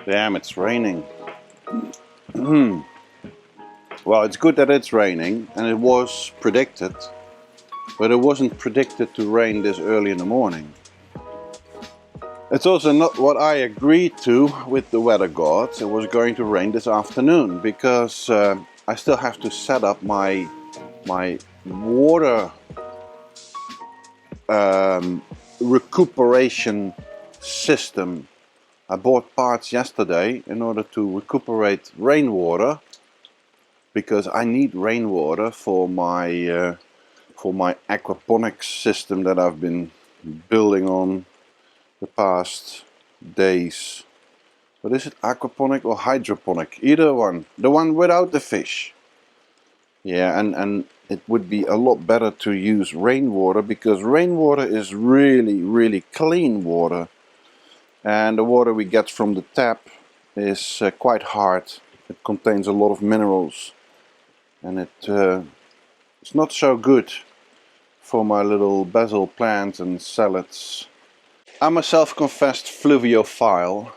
Damn, it's raining. Well, it's good that it's raining, and it was predicted, but it wasn't predicted to rain this early in the morning. It's also not what I agreed to with the weather gods. It was going to rain this afternoon because I still have to set up my water recuperation system. I bought parts yesterday in order to recuperate rainwater because I need rainwater for my aquaponics system that I've been building on the past days. What is it, aquaponic or hydroponic? Either one. The one without the fish. Yeah, and it would be a lot better to use rainwater because rainwater is really clean water. And the water we get from the tap is quite hard. It contains a lot of minerals. And it's not so good for my little basil plants and salads. I'm a self-confessed fluviophile,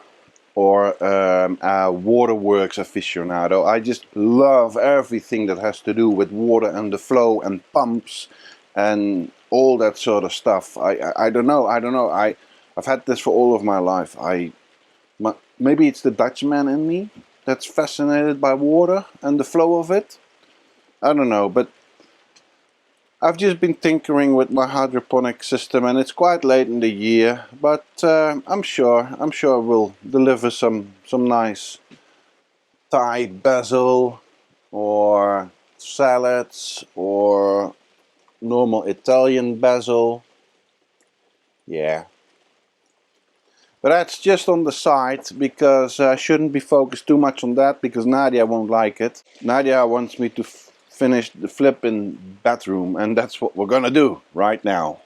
or a waterworks aficionado. I just love everything that has to do with water and the flow and pumps and all that sort of stuff. I don't know. I've had this for all of my life. Maybe it's the Dutchman in me that's fascinated by water and the flow of it. I don't know, but I've just been tinkering with my hydroponic system, and it's quite late in the year, but I'm sure we'll deliver some nice Thai basil or salads or normal Italian basil. Yeah. But that's just on the side because I shouldn't be focused too much on that because Nadia won't like it. Nadia wants me to finish the flipping bathroom, and that's what we're gonna do right now.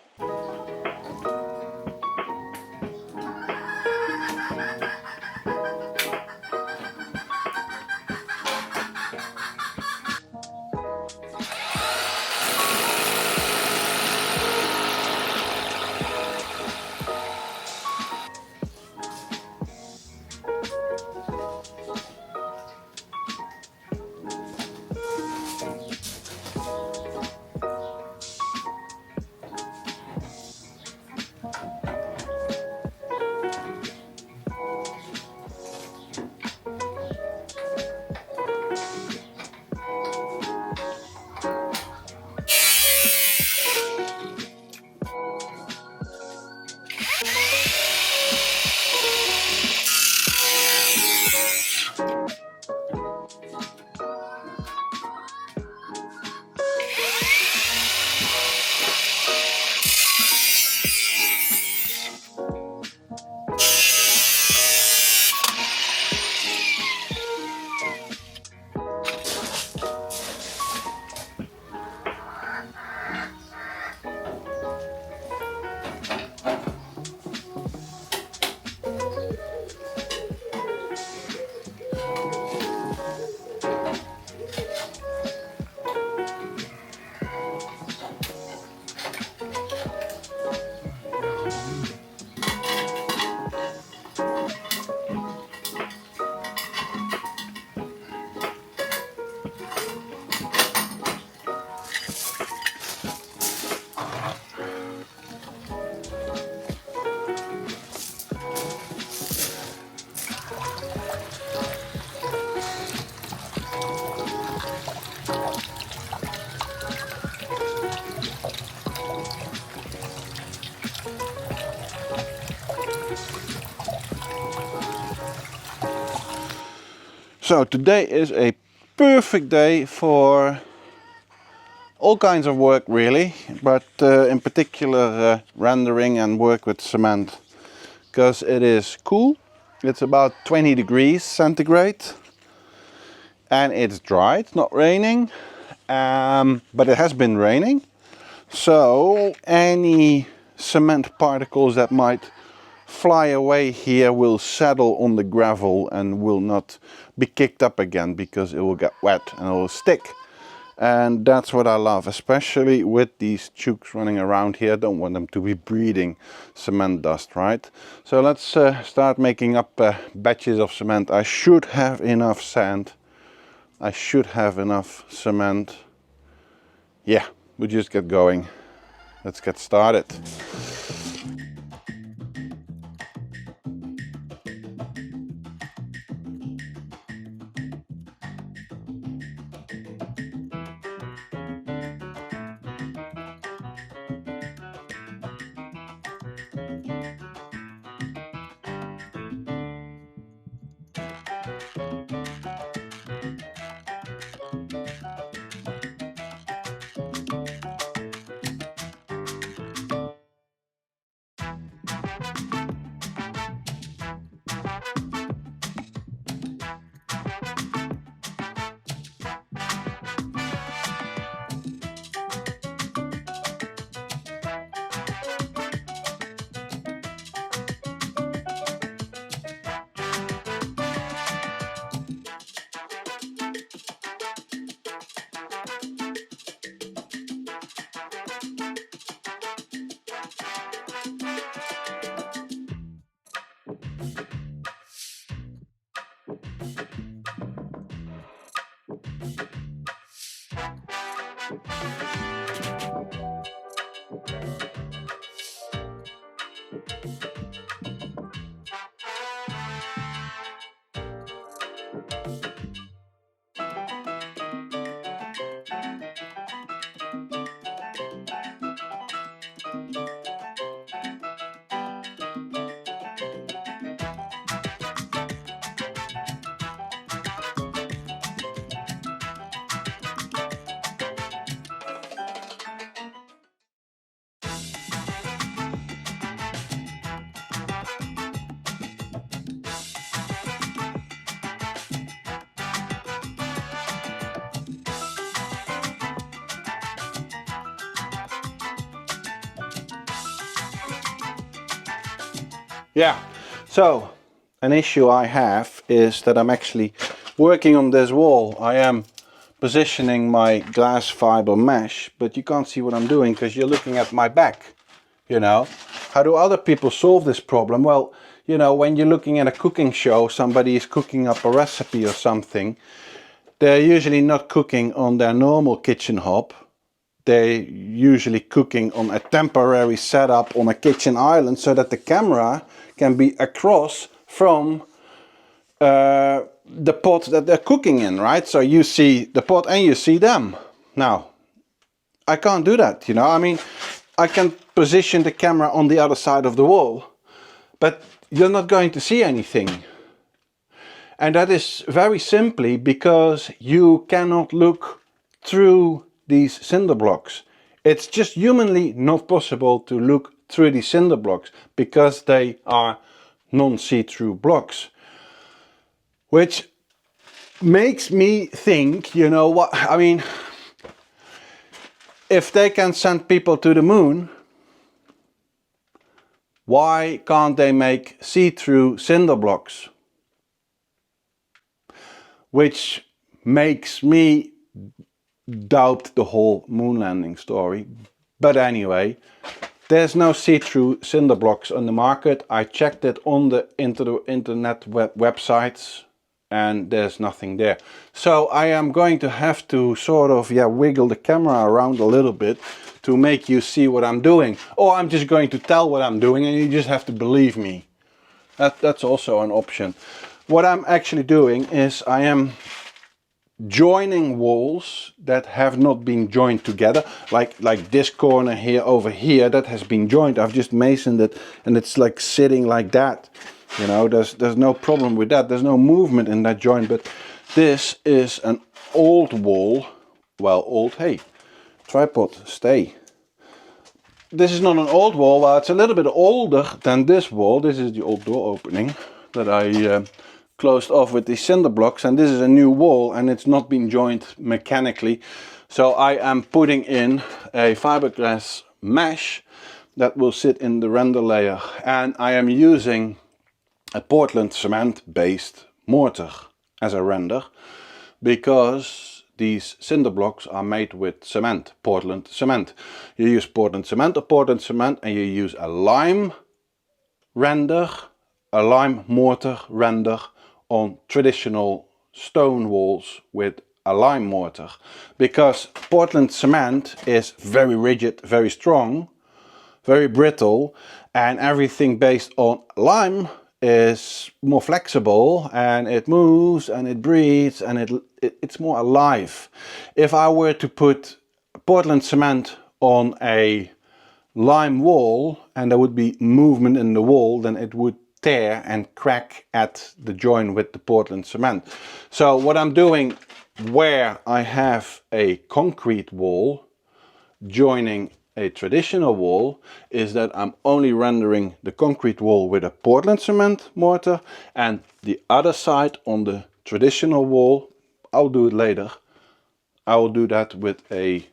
So today is a perfect day for all kinds of work really, but in particular rendering and work with cement, because it is cool. It's about 20 degrees centigrade and it's dry, it's not raining, but it has been raining, so any cement particles that might fly away here will settle on the gravel and will not be kicked up again because it will get wet and it will stick. And that's what I love, especially with these chooks running around here. I don't want them to be breathing cement dust, right? So let's start making up batches of cement. I should have enough sand. I should have enough cement. Yeah, we just get going. Let's get started. Yeah, so an issue I have is that I'm actually working on this wall. I am positioning my glass fiber mesh, but you can't see what I'm doing because you're looking at my back, you know. How do other people solve this problem? Well, you know, when you're looking at a cooking show, somebody is cooking up a recipe or something, they're usually not cooking on their normal kitchen hob. They're usually cooking on a temporary setup on a kitchen island so that the camera can be across from the pot that they're cooking in, right? So you see the pot and you see them. Now, I can't do that, you know. I mean, I can position the camera on the other side of the wall, but you're not going to see anything. And that is very simply because you cannot look through these cinder blocks. It's just humanly not possible to look through these cinder blocks because they are non-see-through blocks. Which makes me think, you know what, I mean, if they can send people to the moon, why can't they make see-through cinder blocks? Which makes me doubt the whole moon landing story. But anyway, there's no see-through cinder blocks on the market. I checked it on the internet websites and there's nothing there. So I am going to have to sort of wiggle the camera around a little bit to make you see what I'm doing. Or I'm just going to tell what I'm doing and you just have to believe me. That's also an option. What I'm actually doing is I am joining walls that have not been joined together, like this corner here over here that has been joined. I've just masoned it and it's like sitting like that, you know. There's no problem with that, there's no movement in that joint. But this is an old wall, well, old, hey, tripod, stay. This is not an old wall, well, it's a little bit older than this wall. This is the old door opening that I closed off with these cinder blocks, and this is a new wall and it's not been joined mechanically. So I am putting in a fiberglass mesh that will sit in the render layer, and I am using a Portland cement based mortar as a render because these cinder blocks are made with cement, Portland cement. You use Portland cement or Portland cement, and you use a lime mortar render on traditional stone walls with a lime mortar, because Portland cement is very rigid, very strong, very brittle, and everything based on lime is more flexible, and it moves and it breathes and it's more alive. If I were to put Portland cement on a lime wall and there would be movement in the wall, then it would tear and crack at the joint with the Portland cement. So what I'm doing where I have a concrete wall joining a traditional wall is that I'm only rendering the concrete wall with a Portland cement mortar, and the other side on the traditional wall, I'll do it later, I will do that with a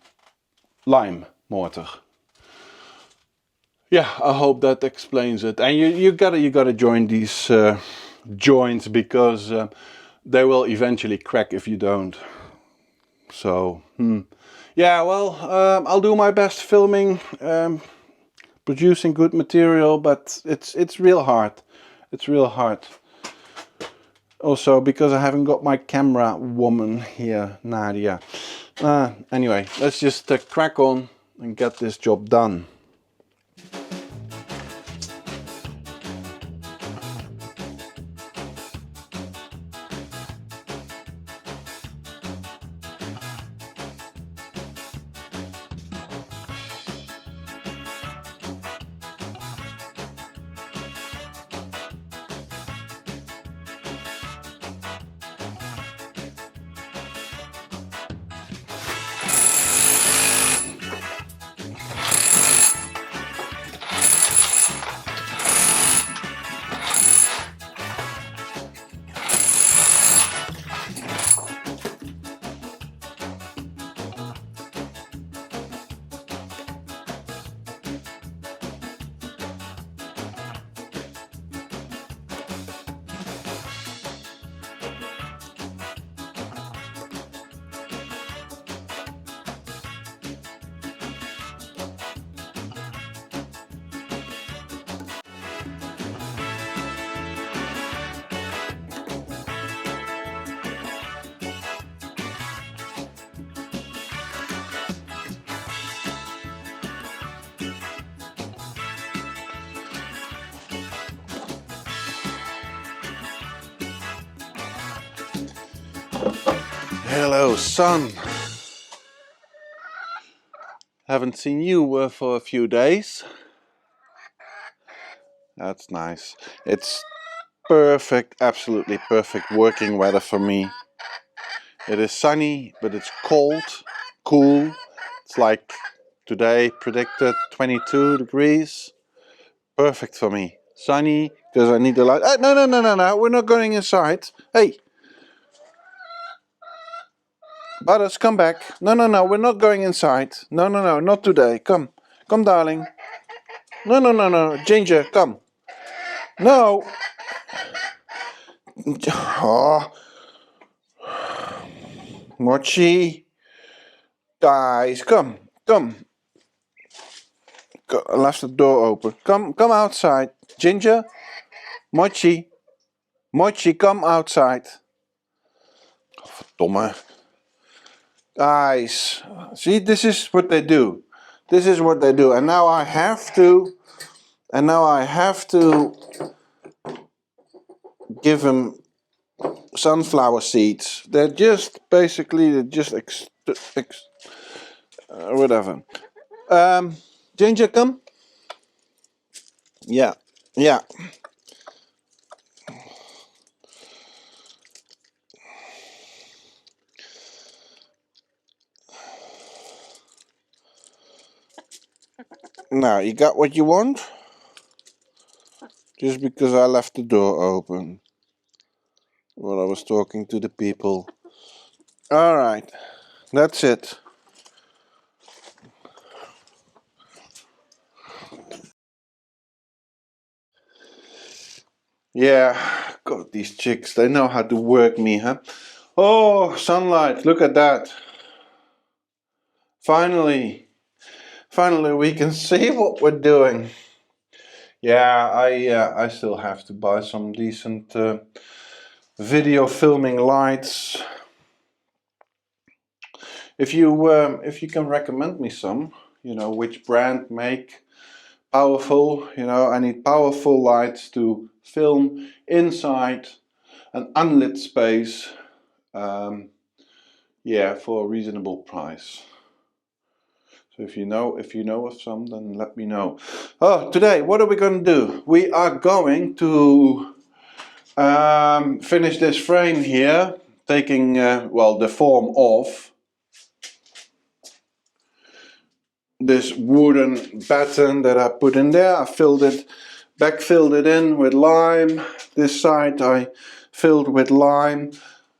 lime mortar. Yeah, I hope that explains it. And you gotta join these joints, because they will eventually crack if you don't. So yeah, well, I'll do my best filming, producing good material, but it's real hard. It's real hard. Also because I haven't got my camera woman here, Nadia. Anyway, let's just crack on and get this job done. Hello, son. Haven't seen you for a few days. That's nice. It's perfect, absolutely perfect working weather for me. It is sunny, but it's cold, cool. It's like today predicted 22 degrees. Perfect for me. Sunny, because I need the light. No, we're not going inside. Hey, Butters, come back. No, we're not going inside. No, not today. Come, darling. No, Ginger, come. No. Oh. Mochi. Guys, come. I left the door open. Come outside. Ginger. Mochi, come outside. Verdomme. Guys, see, this is what they do. And now I have to give them sunflower seeds. They're just whatever. Ginger, come. Yeah. Now, you got what you want? Just because I left the door open while I was talking to the people. Alright, that's it. Yeah, God, these chicks, they know how to work me, huh? Oh, sunlight, look at that. Finally we can see what we're doing. Yeah, I still have to buy some decent video filming lights. If you can recommend me some, you know, which brand, make, powerful, you know, I need powerful lights to film inside an unlit space, yeah, for a reasonable price. So if you know of some, then let me know. Oh, today what are we going to do? We are going to finish this frame here, taking well, the form off this wooden batten that I put in there. I backfilled it in with lime. This side I filled with lime,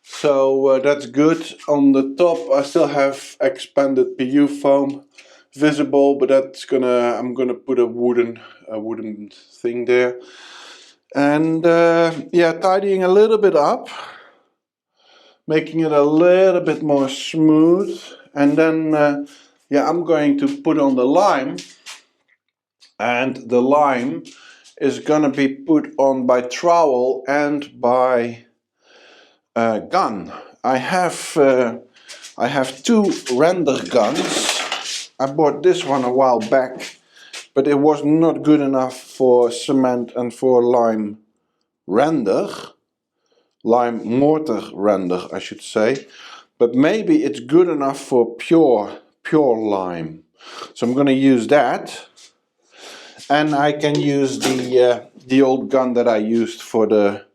so that's good. On the top I still have expanded PU foam visible, but I'm gonna put a wooden thing there. And yeah, tidying a little bit up, making it a little bit more smooth, and then yeah, I'm going to put on the lime, and the lime is gonna be put on by trowel and by gun. I have two render guns. I bought this one a while back, but it was not good enough for cement and for lime mortar render, I should say. But maybe it's good enough for pure lime. So I'm going to use that, and I can use the old gun that I used for the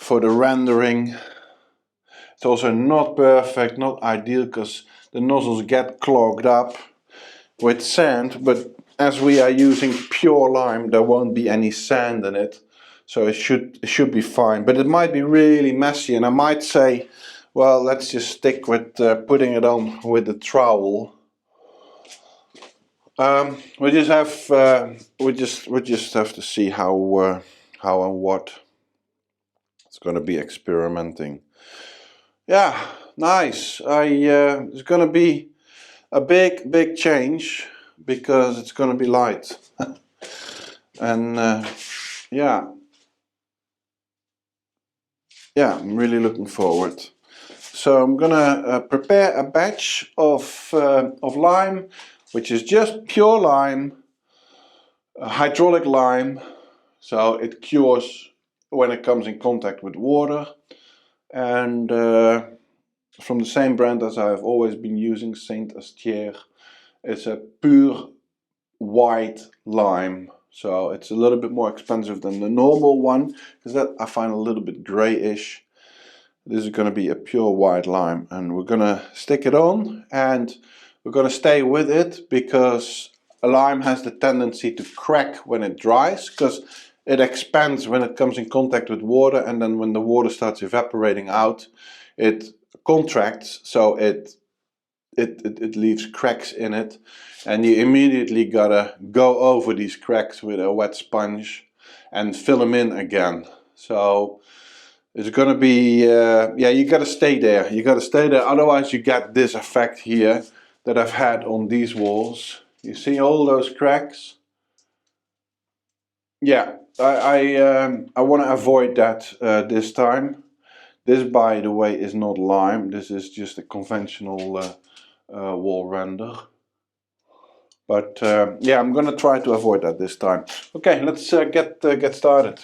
rendering. It's also not perfect, not ideal, because the nozzles get clogged up with sand, but as we are using pure lime, there won't be any sand in it, so it should be fine. But it might be really messy, and I might say, well, let's just stick with putting it on with the trowel. We just have to see how and what. It's going to be experimenting. Yeah, nice. It's going to be a big change because it's going to be light. And yeah, I'm really looking forward. So I'm gonna prepare a batch of lime, which is just pure lime, hydraulic lime, so it cures when it comes in contact with water, and from the same brand as I've always been using, Saint Astier. It's a pure white lime, so it's a little bit more expensive than the normal one, because that I find a little bit grayish. This is going to be a pure white lime, and we're going to stick it on, and we're going to stay with it, because a lime has the tendency to crack when it dries, because it expands when it comes in contact with water, and then when the water starts evaporating out, it contracts, so it leaves cracks in it, and you immediately gotta go over these cracks with a wet sponge and fill them in again. So it's gonna be yeah, you gotta stay there, otherwise you get this effect here that I've had on these walls. You see all those cracks? Yeah, I want to avoid that this time. This, by the way, is not lime. This is just a conventional wall render. But yeah, I'm gonna try to avoid that this time. Okay, let's get started.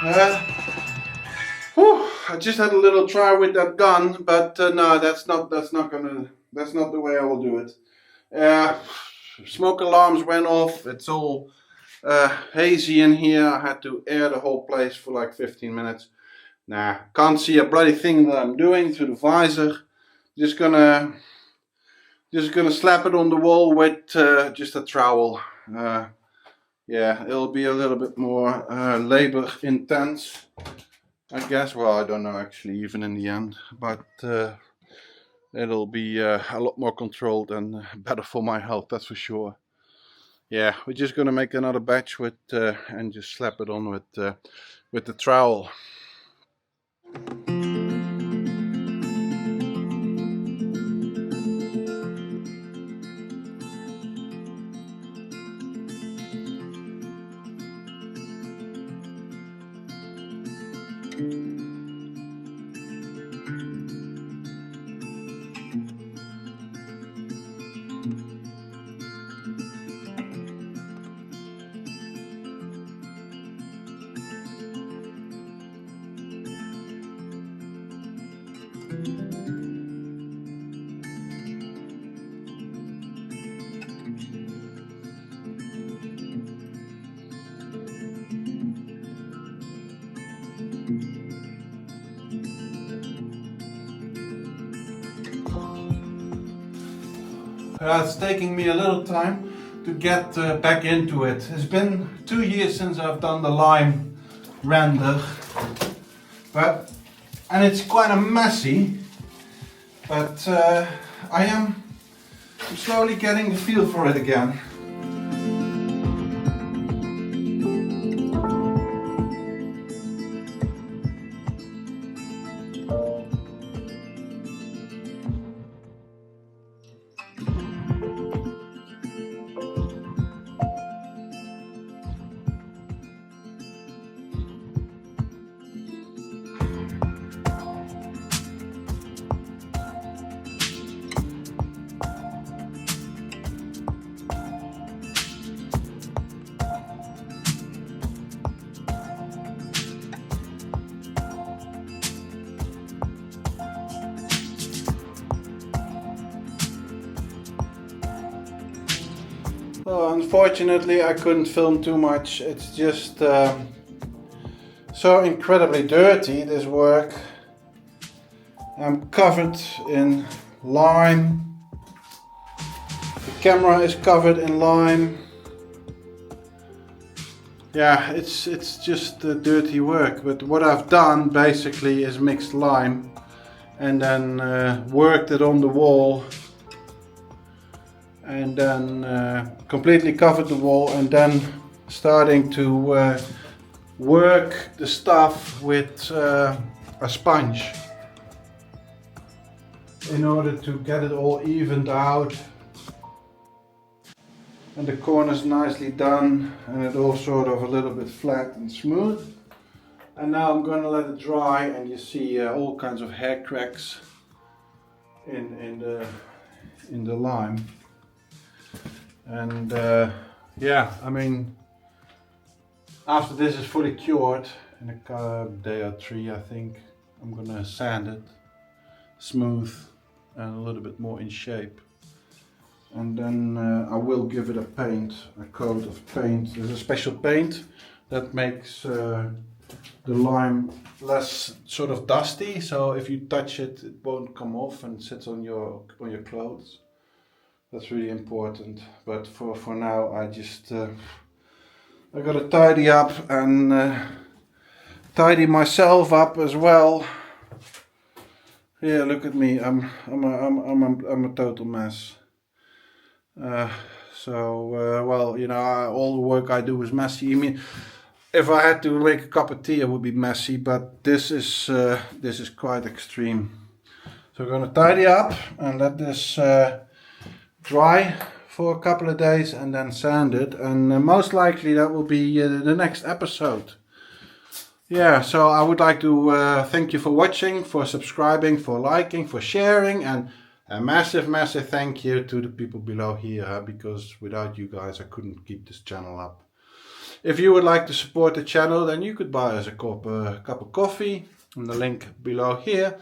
I just had a little try with that gun, but no, that's not the way I will do it. Smoke alarms went off. It's all hazy in here. I had to air the whole place for like 15 minutes. Nah, can't see a bloody thing that I'm doing through the visor. Just gonna slap it on the wall with just a trowel. Yeah, it'll be a little bit more labor intense, I guess. Well, I don't know actually, even in the end, but it'll be a lot more controlled and better for my health, that's for sure. Yeah, we're just gonna make another batch with and just slap it on with the trowel. It's taking me a little time to get back into it. It's been 2 years since I've done the lime render, and it's quite a messy, but I'm slowly getting the feel for it again. Well, unfortunately I couldn't film too much. It's just so incredibly dirty, this work. I'm covered in lime. The camera is covered in lime. Yeah, it's just dirty work. But what I've done basically is mixed lime and then worked it on the wall. And then completely covered the wall, and then starting to work the stuff with a sponge in order to get it all evened out. And the corners nicely done, and it all sort of a little bit flat and smooth. And now I'm going to let it dry, and you see all kinds of hair cracks in the lime. And yeah, I mean, after this is fully cured, in a day or 3 I think, I'm gonna sand it smooth and a little bit more in shape. And then I will give it a coat of paint. There's a special paint that makes the lime less sort of dusty, so if you touch it, it won't come off and sits on your clothes. That's really important. But for now, I just I gotta tidy up and tidy myself up as well. Yeah, look at me. I'm a total mess. Well, you know, all the work I do is messy. I mean, if I had to make a cup of tea, it would be messy. But this is quite extreme. So we're gonna tidy up and let this dry for a couple of days and then sand it, and most likely that will be the next episode. Yeah, so I would like to thank you for watching, for subscribing, for liking, for sharing, and a massive thank you to the people below here, because without you guys I couldn't keep this channel up. If you would like to support the channel, then you could buy us a cup of coffee, and the link below here,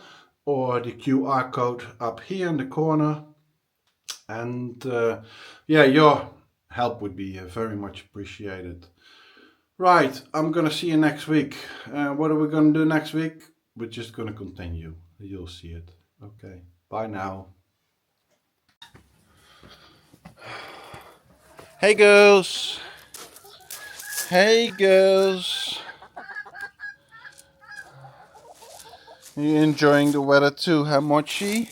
or the QR code up here in the corner. And yeah, your help would be very much appreciated. Right, I'm gonna see you next week. What are we gonna do next week? We're just gonna continue. You'll see it. Okay, bye now. Hey girls. Hey girls. You enjoying the weather too, huh, Mochi?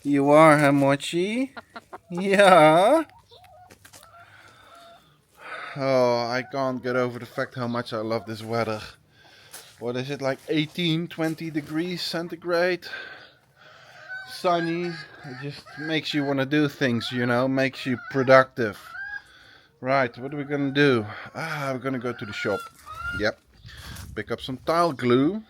You are, huh, Mochi? Yeah. Oh, I can't get over the fact how much I love this weather. What is it, like 18, 20 degrees centigrade? Sunny. It just makes you want to do things, you know, makes you productive. Right, what are we gonna do? We're gonna go to the shop. Yep. Pick up some tile glue.